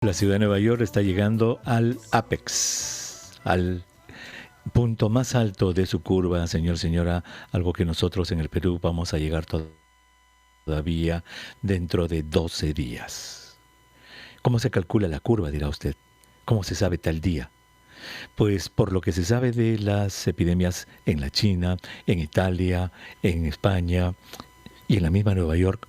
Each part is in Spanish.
La ciudad de Nueva York está llegando al apex, al punto más alto de su curva, señor, señora, algo que nosotros en el Perú vamos a llegar todavía dentro de 12 días. ¿Cómo se calcula la curva, dirá usted? ¿Cómo se sabe tal día? Pues por lo que se sabe de las epidemias en la China, en Italia, en España y en la misma Nueva York,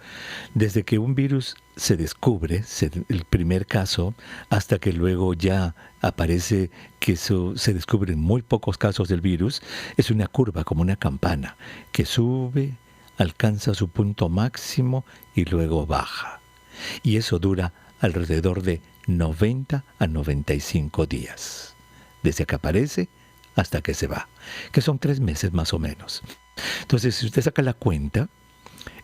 desde que un virus se descubre, el primer caso, hasta que luego ya aparece que se descubren muy pocos casos del virus, es una curva como una campana que sube, alcanza su punto máximo y luego baja. Y eso dura alrededor de 90 a 95 días, desde que aparece hasta que se va, que son 3 meses más o menos. Entonces, si usted saca la cuenta,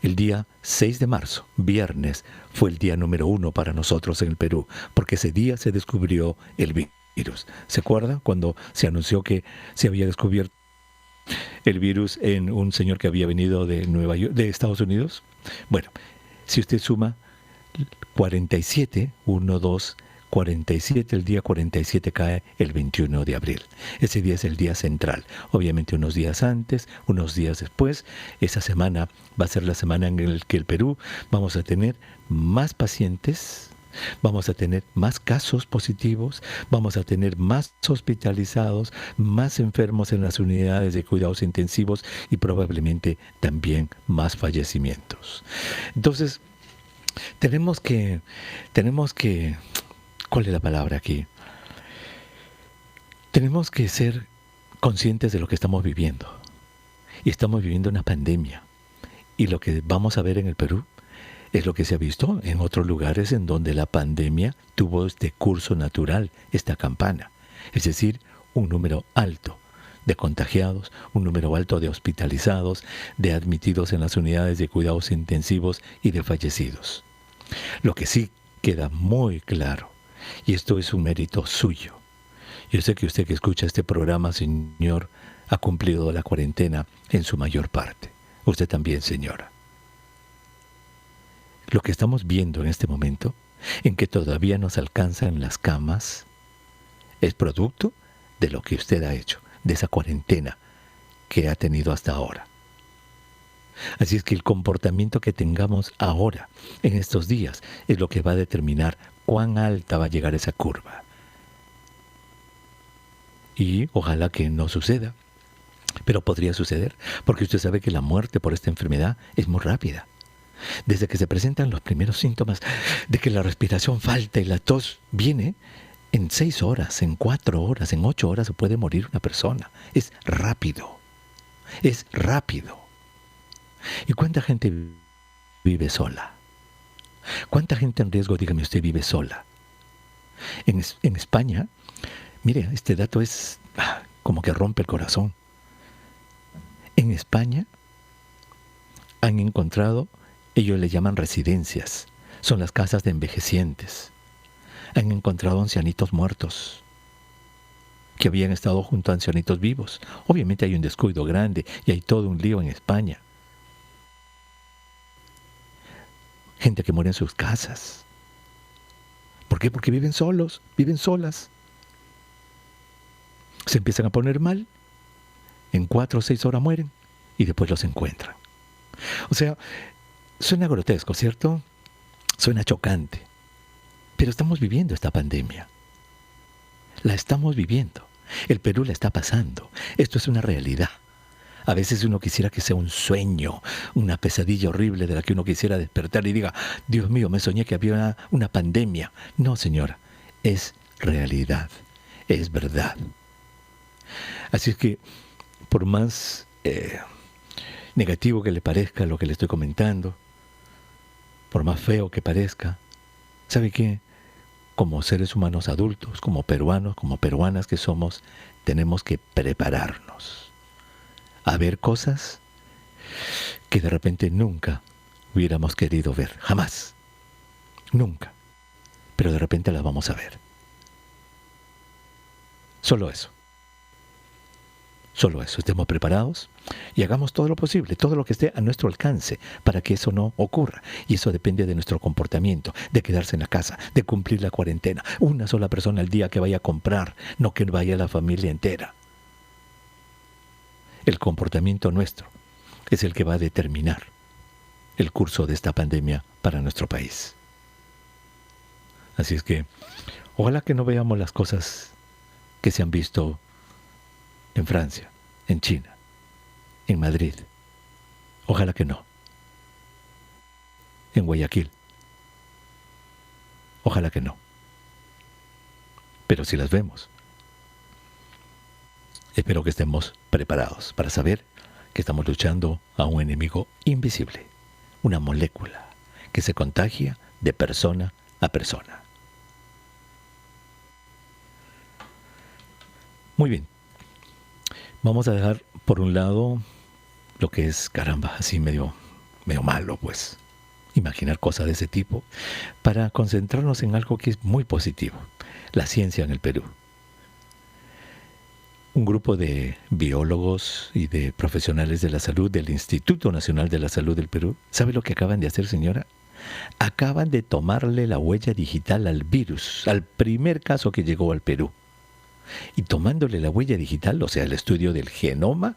el día 6 de marzo, viernes, fue el día número 1 para nosotros en el Perú, porque ese día se descubrió el virus. ¿Se acuerda cuando se anunció que se había descubierto el virus en un señor que había venido de Nueva York, de Estados Unidos? Bueno, si usted suma 47, 1, 2, 47, el día 47 cae el 21 de abril. Ese día es el día central. Obviamente unos días antes, unos días después, esa semana va a ser la semana en la que el Perú vamos a tener más pacientes, vamos a tener más casos positivos, vamos a tener más hospitalizados, más enfermos en las unidades de cuidados intensivos y probablemente también más fallecimientos. Entonces, tenemos que, ¿cuál es la palabra aquí? Tenemos que ser conscientes de lo que estamos viviendo. Y estamos viviendo una pandemia. Y lo que vamos a ver en el Perú es lo que se ha visto en otros lugares en donde la pandemia tuvo este curso natural, esta campana. Es decir, un número alto de contagiados, un número alto de hospitalizados, de admitidos en las unidades de cuidados intensivos y de fallecidos. Lo que sí queda muy claro, y esto es un mérito suyo. Yo sé que usted que escucha este programa, señor, ha cumplido la cuarentena en su mayor parte. Usted también, señora. Lo que estamos viendo en este momento, en que todavía nos alcanzan las camas, es producto de lo que usted ha hecho, de esa cuarentena que ha tenido hasta ahora. Así es que el comportamiento que tengamos ahora, en estos días, es lo que va a determinar cuán alta va a llegar esa curva. Y ojalá que no suceda, pero podría suceder, porque usted sabe que la muerte por esta enfermedad es muy rápida. Desde que se presentan los primeros síntomas de que la respiración falta y la tos viene, en 6 horas, en 4 horas, en 8 horas se puede morir una persona. Es rápido, es rápido. ¿Y cuánta gente vive sola? ¿Cuánta gente en riesgo, dígame usted, vive sola? En España, mire, este dato es como que rompe el corazón. En España han encontrado, ellos le llaman residencias, son las casas de envejecientes. Han encontrado ancianitos muertos que habían estado junto a ancianitos vivos. Obviamente hay un descuido grande y hay todo un lío en España. Gente que muere en sus casas. ¿Por qué? Porque viven solos, viven solas. Se empiezan a poner mal, en 4 o 6 horas mueren y después los encuentran. O sea, suena grotesco, ¿cierto? Suena chocante. Pero estamos viviendo esta pandemia. La estamos viviendo. El Perú la está pasando. Esto es una realidad. A veces uno quisiera que sea un sueño, una pesadilla horrible de la que uno quisiera despertar y diga, Dios mío, me soñé que había una pandemia. No, señora, es realidad, es verdad. Así es que, por más negativo que le parezca lo que le estoy comentando, por más feo que parezca, ¿sabe qué? Como seres humanos adultos, como peruanos, como peruanas que somos, tenemos que prepararnos a ver cosas que de repente nunca hubiéramos querido ver, jamás, nunca, pero de repente las vamos a ver. Solo eso. Solo eso, estemos preparados y hagamos todo lo posible, todo lo que esté a nuestro alcance para que eso no ocurra. Y eso depende de nuestro comportamiento, de quedarse en la casa, de cumplir la cuarentena. Una sola persona al día que vaya a comprar, no que vaya la familia entera. El comportamiento nuestro es el que va a determinar el curso de esta pandemia para nuestro país. Así es que, ojalá que no veamos las cosas que se han visto en Francia, en China, en Madrid. Ojalá que no. En Guayaquil. Ojalá que no. Pero si las vemos, espero que estemos preparados para saber que estamos luchando a un enemigo invisible, una molécula que se contagia de persona a persona. Muy bien. Vamos a dejar por un lado lo que es, caramba, así medio malo, pues, imaginar cosas de ese tipo, para concentrarnos en algo que es muy positivo, la ciencia en el Perú. Un grupo de biólogos y de profesionales de la salud del Instituto Nacional de la Salud del Perú, ¿sabe lo que acaban de hacer, señora? Acaban de tomarle la huella digital al virus, al primer caso que llegó al Perú. Y tomándole la huella digital, o sea, el estudio del genoma,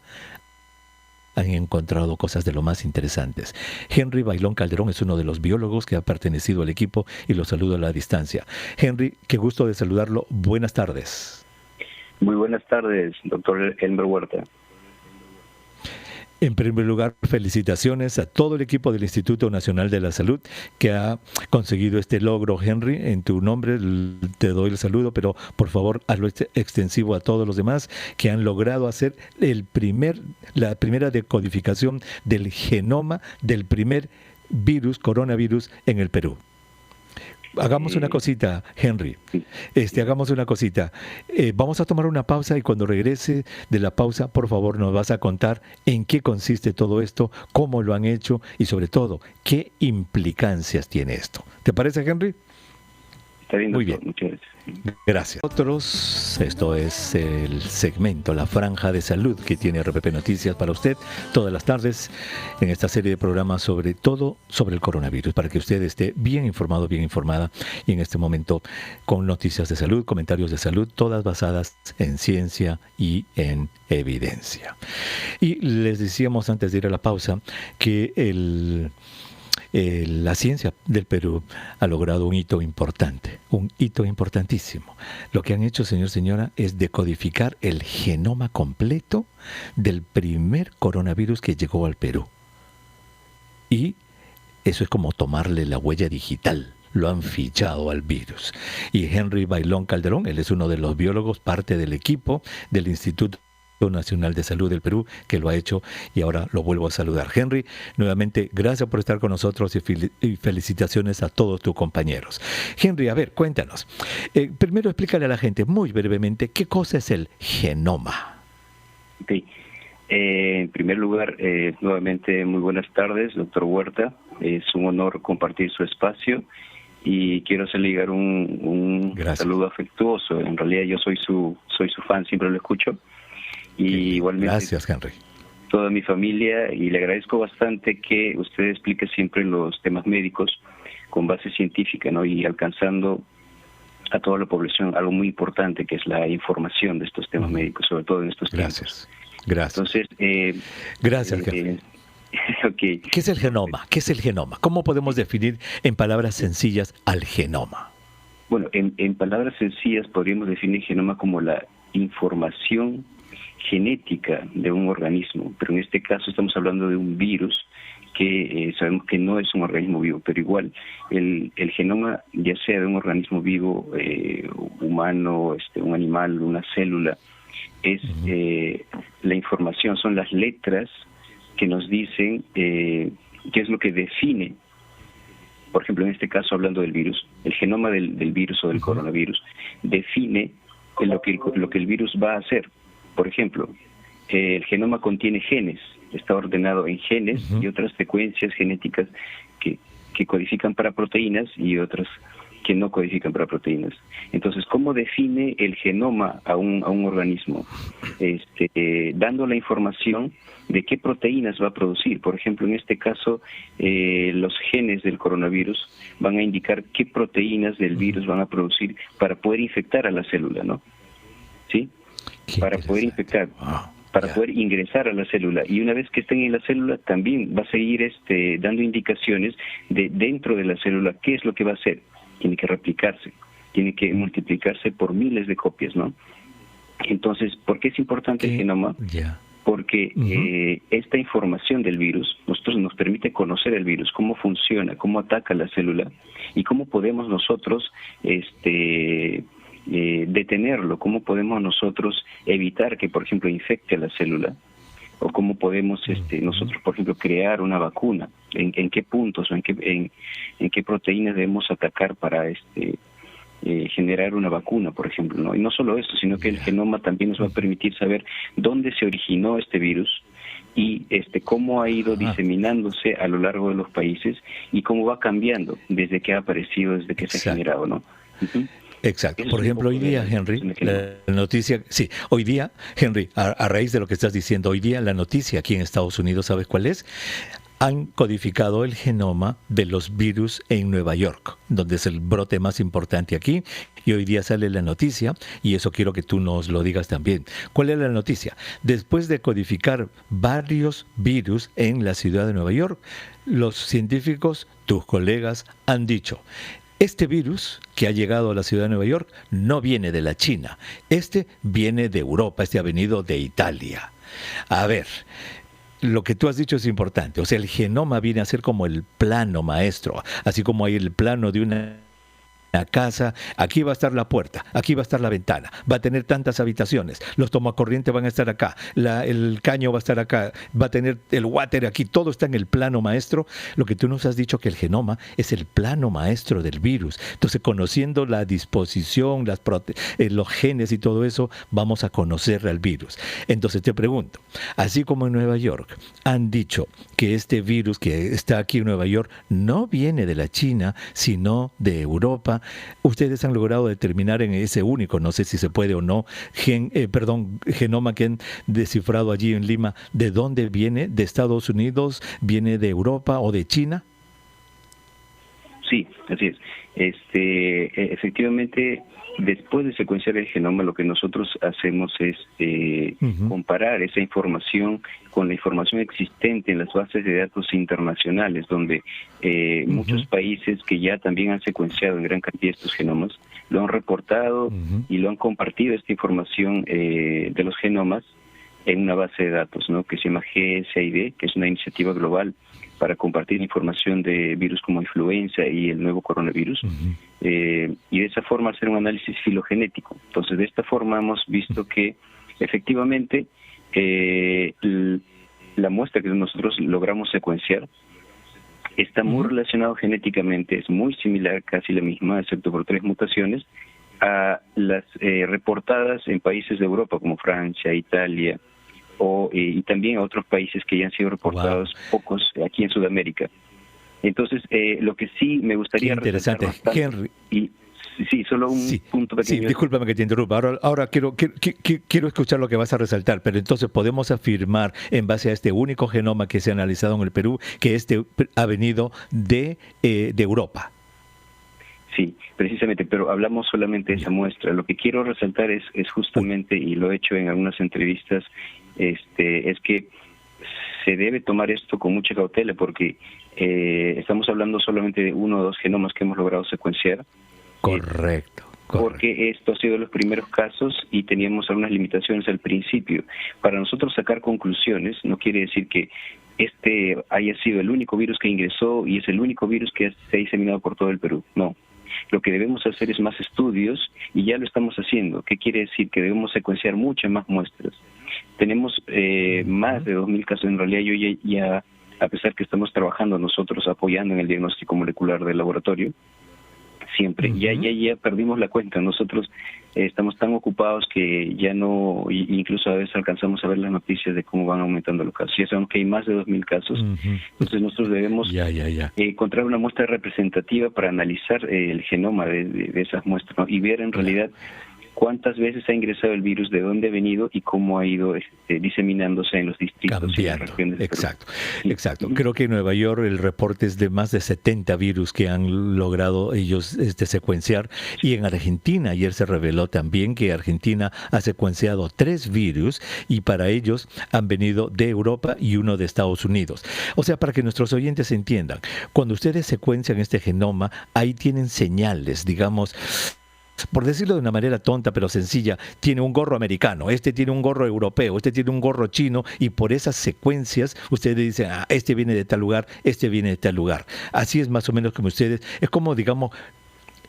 han encontrado cosas de lo más interesantes. Henry Bailón Calderón es uno de los biólogos que ha pertenecido al equipo y lo saludo a la distancia. Henry, qué gusto de saludarlo. Buenas tardes. Muy buenas tardes, doctor Elmer Huerta. En primer lugar, felicitaciones a todo el equipo del Instituto Nacional de la Salud que ha conseguido este logro. Henry, en tu nombre te doy el saludo, pero por favor hazlo extensivo a todos los demás que han logrado hacer la primera decodificación del genoma del primer coronavirus en el Perú. Hagamos una cosita, Henry. Hagamos una cosita. Vamos a tomar una pausa y cuando regrese de la pausa, por favor, nos vas a contar en qué consiste todo esto, cómo lo han hecho y sobre todo, qué implicancias tiene esto. ¿Te parece, Henry? Está bien, muy doctor. bien. Muchas gracias. Gracias. Nosotros, esto es el segmento, la franja de salud que tiene RPP Noticias para usted todas las tardes en esta serie de programas sobre todo sobre el coronavirus, para que usted esté bien informado, bien informada y en este momento con noticias de salud, comentarios de salud, todas basadas en ciencia y en evidencia. Y les decíamos antes de ir a la pausa que la ciencia del Perú ha logrado un hito importante, un hito importantísimo. Lo que han hecho, señora, es decodificar el genoma completo del primer coronavirus que llegó al Perú. Y eso es como tomarle la huella digital. Lo han fichado al virus. Y Henry Bailón Calderón, él es uno de los biólogos, parte del equipo del Instituto Nacional de Salud del Perú, que lo ha hecho y ahora lo vuelvo a saludar. Henry, nuevamente, gracias por estar con nosotros y felicitaciones a todos tus compañeros. Henry, a ver, cuéntanos. Primero explícale a la gente muy brevemente qué cosa es el genoma. Ok. En primer lugar, nuevamente muy buenas tardes, doctor Huerta. Es un honor compartir su espacio y quiero hacerle llegar un saludo afectuoso. En realidad yo soy su fan, siempre lo escucho. Y igualmente, gracias, Henry. Toda mi familia, y le agradezco bastante que usted explique siempre los temas médicos con base científica, ¿no? Y alcanzando a toda la población algo muy importante que es la información de estos temas médicos, sobre todo en estos tiempos. Gracias. Entonces, gracias, Henry. Okay. ¿Qué es el genoma? ¿Qué es el genoma? ¿Cómo podemos definir en palabras sencillas al genoma? Bueno, en palabras sencillas podríamos definir genoma como la información genética de un organismo, pero en este caso estamos hablando de un virus que sabemos que no es un organismo vivo, pero igual el genoma, ya sea de un organismo vivo, humano, un animal, una célula, es la información, son las letras que nos dicen qué es lo que define. Por ejemplo, en este caso hablando del virus, el genoma del virus o del coronavirus define lo que el virus va a hacer. Por ejemplo, el genoma contiene genes, está ordenado en genes y otras secuencias genéticas que codifican para proteínas y otras que no codifican para proteínas. Entonces, ¿cómo define el genoma a un organismo? Dando la información de qué proteínas va a producir. Por ejemplo, en este caso, los genes del coronavirus van a indicar qué proteínas del virus van a producir para poder infectar a la célula, ¿no? ¿Sí? Para poder infectar, para poder ingresar a la célula. Y una vez que estén en la célula, también va a seguir dando indicaciones de dentro de la célula qué es lo que va a hacer. Tiene que replicarse, tiene que multiplicarse por miles de copias, ¿no? Entonces, ¿por qué es importante el genoma? Porque esta información del virus nos permite conocer el virus, cómo funciona, cómo ataca la célula y cómo podemos nosotros detenerlo, cómo podemos nosotros evitar que, por ejemplo, infecte a la célula, o cómo podemos nosotros, por ejemplo, crear una vacuna, en qué puntos o en qué proteínas debemos atacar para generar una vacuna, por ejemplo, ¿no? Y no solo eso, sino que el genoma también nos va a permitir saber dónde se originó este virus y cómo ha ido diseminándose a lo largo de los países y cómo va cambiando desde que ha aparecido, desde que se ha generado, ¿no? Exacto. Por ejemplo, hoy día, Henry, la noticia, hoy día, Henry, a raíz de lo que estás diciendo, hoy día la noticia aquí en Estados Unidos, ¿sabes cuál es? Han codificado el genoma de los virus en Nueva York, donde es el brote más importante aquí, y hoy día sale la noticia, y eso quiero que tú nos lo digas también. ¿Cuál es la noticia? Después de codificar varios virus en la ciudad de Nueva York, los científicos, tus colegas, han dicho: este virus que ha llegado a la ciudad de Nueva York no viene de la China, viene de Europa, ha venido de Italia. A ver, lo que tú has dicho es importante, o sea, el genoma viene a ser como el plano maestro, así como hay el plano de una casa, aquí va a estar la puerta, aquí va a estar la ventana, va a tener tantas habitaciones, los tomacorrientes van a estar acá, el caño va a estar acá, va a tener el water aquí, todo está en el plano maestro. Lo que tú nos has dicho, que el genoma es el plano maestro del virus. Entonces, conociendo la disposición, los genes y todo eso, vamos a conocer al virus. Entonces te pregunto, así como en Nueva York han dicho que este virus que está aquí en Nueva York no viene de la China, sino de Europa, ustedes han logrado determinar en ese único, no sé si se puede o no, genoma que han descifrado allí en Lima, ¿de dónde viene? ¿De Estados Unidos? ¿Viene de Europa o de China? Sí, así es. Efectivamente, después de secuenciar el genoma, lo que nosotros hacemos es comparar esa información con la información existente en las bases de datos internacionales, donde muchos países que ya también han secuenciado en gran cantidad estos genomas, lo han reportado y lo han compartido, esta información de los genomas, en una base de datos, ¿no?, que se llama GSAID, que es una iniciativa global para compartir información de virus como influenza y el nuevo coronavirus, y de esa forma hacer un análisis filogenético. Entonces, de esta forma hemos visto que efectivamente la muestra que nosotros logramos secuenciar está muy relacionado genéticamente, es muy similar, casi la misma, excepto por 3 mutaciones, a las reportadas en países de Europa como Francia, Italia, y también a otros países que ya han sido reportados, pocos aquí en Sudamérica. Entonces, lo que sí me gustaría... Qué interesante, Henry. Sí, solo un punto pequeño. Sí, discúlpame que te interrumpa. Ahora quiero escuchar lo que vas a resaltar, pero entonces podemos afirmar, en base a este único genoma que se ha analizado en el Perú, que ha venido de Europa. Sí, precisamente, pero hablamos solamente de esa muestra. Lo que quiero resaltar es justamente, y lo he hecho en algunas entrevistas, es que se debe tomar esto con mucha cautela, porque estamos hablando solamente de 1 o 2 genomas que hemos logrado secuenciar. Correcto. Porque esto ha sido los primeros casos y teníamos algunas limitaciones al principio. Para nosotros sacar conclusiones no quiere decir que haya sido el único virus que ingresó y es el único virus que se ha diseminado por todo el Perú. No. Lo que debemos hacer es más estudios, y ya lo estamos haciendo. ¿Qué quiere decir? Que debemos secuenciar muchas más muestras. Tenemos más de 2.000 casos. En realidad yo ya, a pesar que estamos trabajando nosotros apoyando en el diagnóstico molecular del laboratorio, siempre. Ya perdimos la cuenta. Nosotros estamos tan ocupados que ya no, incluso a veces alcanzamos a ver las noticias de cómo van aumentando los casos. Ya sabemos que hay más de 2.000 casos. Entonces nosotros debemos encontrar una muestra representativa para analizar el genoma de esas muestras, ¿no? Y ver en realidad cuántas veces ha ingresado el virus, de dónde ha venido y cómo ha ido diseminándose en los distritos. Cambiando. Y las regiones de Perú. Exacto. Creo que en Nueva York el reporte es de más de 70 virus que han logrado ellos secuenciar. Y en Argentina, ayer se reveló también que Argentina ha secuenciado 3 virus y para ellos han venido de Europa y uno de Estados Unidos. O sea, para que nuestros oyentes entiendan, cuando ustedes secuencian este genoma, ahí tienen señales, digamos, por decirlo de una manera tonta pero sencilla, tiene un gorro americano, este tiene un gorro europeo, este tiene un gorro chino, y por esas secuencias ustedes dicen, este viene de tal lugar, este viene de tal lugar. Así es más o menos como ustedes, es como, digamos,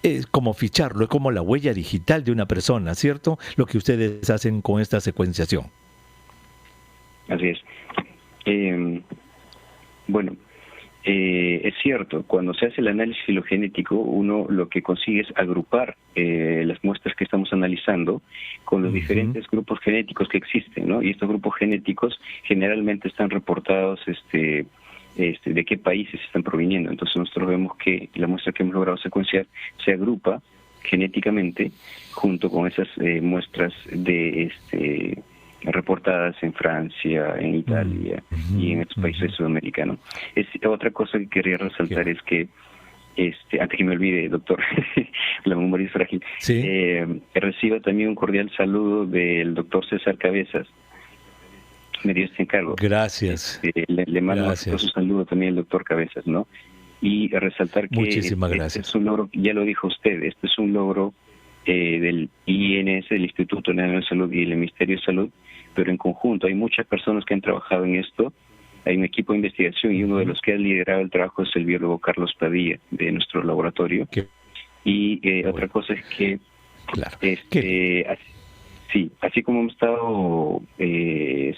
es como ficharlo, es como la huella digital de una persona, ¿cierto? Lo que ustedes hacen con esta secuenciación. Así es. Bueno, es cierto, cuando se hace el análisis filogenético, uno lo que consigue es agrupar las muestras que estamos analizando con los diferentes grupos genéticos que existen, ¿no? Y estos grupos genéticos generalmente están reportados de qué países están proviniendo. Entonces nosotros vemos que la muestra que hemos logrado secuenciar se agrupa genéticamente junto con esas muestras reportadas en Francia, en Italia y en estos países sudamericanos. Otra cosa que quería resaltar es que, antes que me olvide, doctor, la memoria es frágil, reciba también un cordial saludo del doctor César Cabezas. Me dio este encargo. Gracias. Le mando un saludo también al doctor Cabezas, ¿no? Y resaltar que este es un logro, ya lo dijo usted, este es un logro del INS, del Instituto Nacional de Salud y el Ministerio de Salud, pero en conjunto hay muchas personas que han trabajado en esto. Hay un equipo de investigación y uno de los que ha liderado el trabajo es el biólogo Carlos Padilla de nuestro laboratorio. Y otra cosa es que así como hemos estado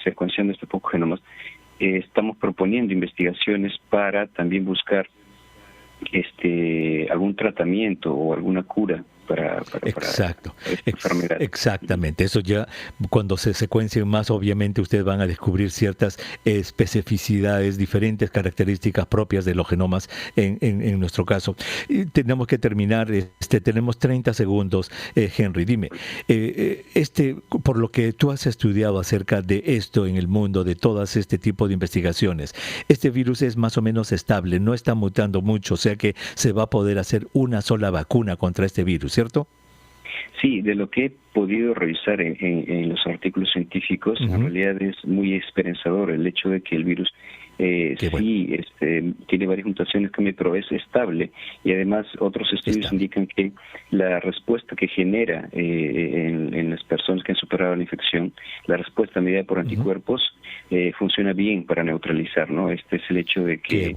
secuenciando este poco genomas, estamos proponiendo investigaciones para también buscar algún tratamiento o alguna cura para enfermedad. Exactamente, eso ya cuando se secuencien más, obviamente ustedes van a descubrir ciertas especificidades, diferentes características propias de los genomas en nuestro caso. Y tenemos que terminar, tenemos 30 segundos. Henry, dime, por lo que tú has estudiado acerca de esto en el mundo, de todas este tipo de investigaciones, este virus es más o menos estable, no está mutando mucho, o sea que se va a poder hacer una sola vacuna contra este virus, ¿cierto? Sí, de lo que he podido revisar en los artículos científicos, en realidad es muy esperanzador el hecho de que el virus tiene varias mutaciones, pero es estable, y además otros estudios indican que la respuesta que genera en las personas que han superado la infección, la respuesta medida por anticuerpos, funciona bien para neutralizar, ¿no? Este es el hecho de que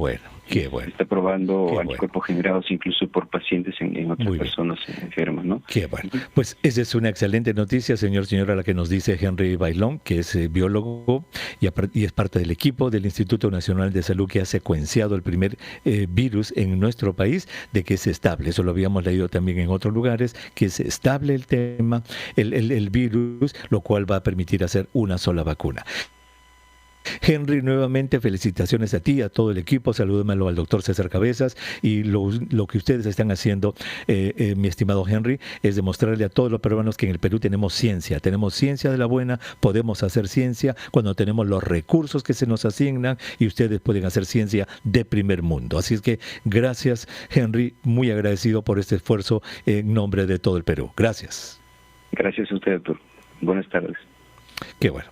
se está probando anticuerpos generados incluso por pacientes en otras personas enfermas, ¿no? Qué bueno. Pues esa es una excelente noticia, señora, la que nos dice Henry Bailón, que es biólogo y es parte del equipo del Instituto Nacional de Salud que ha secuenciado el primer virus en nuestro país, de que es estable. Eso lo habíamos leído también en otros lugares, que es estable el tema, el virus, lo cual va a permitir hacer una sola vacuna. Henry, nuevamente felicitaciones a ti, a todo el equipo, salúdamelo al doctor César Cabezas, y lo que ustedes están haciendo, mi estimado Henry, es demostrarle a todos los peruanos que en el Perú tenemos ciencia de la buena, podemos hacer ciencia cuando tenemos los recursos que se nos asignan, y ustedes pueden hacer ciencia de primer mundo. Así es que gracias, Henry, muy agradecido por este esfuerzo en nombre de todo el Perú. Gracias. Gracias a usted, doctor. Buenas tardes. Qué bueno.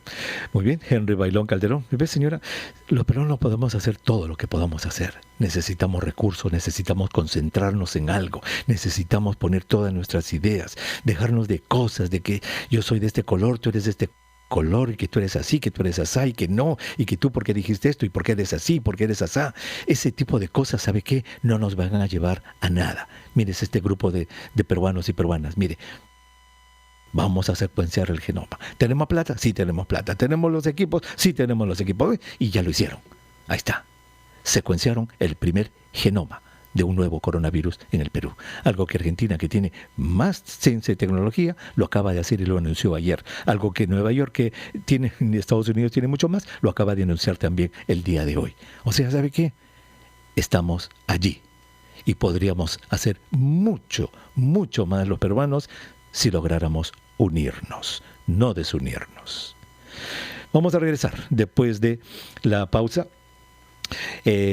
Muy bien, Henry Bailón Calderón. ¿Ves, señora? Los peruanos no podemos hacer todo lo que podamos hacer. Necesitamos recursos, necesitamos concentrarnos en algo, necesitamos poner todas nuestras ideas, dejarnos de cosas, de que yo soy de este color, tú eres de este color, y que tú eres así, que tú eres asá, y que no, y que tú por qué dijiste esto, y por qué eres así, por qué eres asá. Ese tipo de cosas, ¿sabe qué? No nos van a llevar a nada. Mire, es este grupo de peruanos y peruanas, mire, vamos a secuenciar el genoma. ¿Tenemos plata? Sí, tenemos plata. ¿Tenemos los equipos? Sí, tenemos los equipos. Y ya lo hicieron. Ahí está. Secuenciaron el primer genoma de un nuevo coronavirus en el Perú. Algo que Argentina, que tiene más ciencia y tecnología, lo acaba de hacer y lo anunció ayer. Algo que Nueva York, que tiene, Estados Unidos tiene mucho más, lo acaba de anunciar también el día de hoy. O sea, ¿sabe qué? Estamos allí. Y podríamos hacer mucho, mucho más los peruanos si lográramos unirnos, no desunirnos. Vamos a regresar después de la pausa.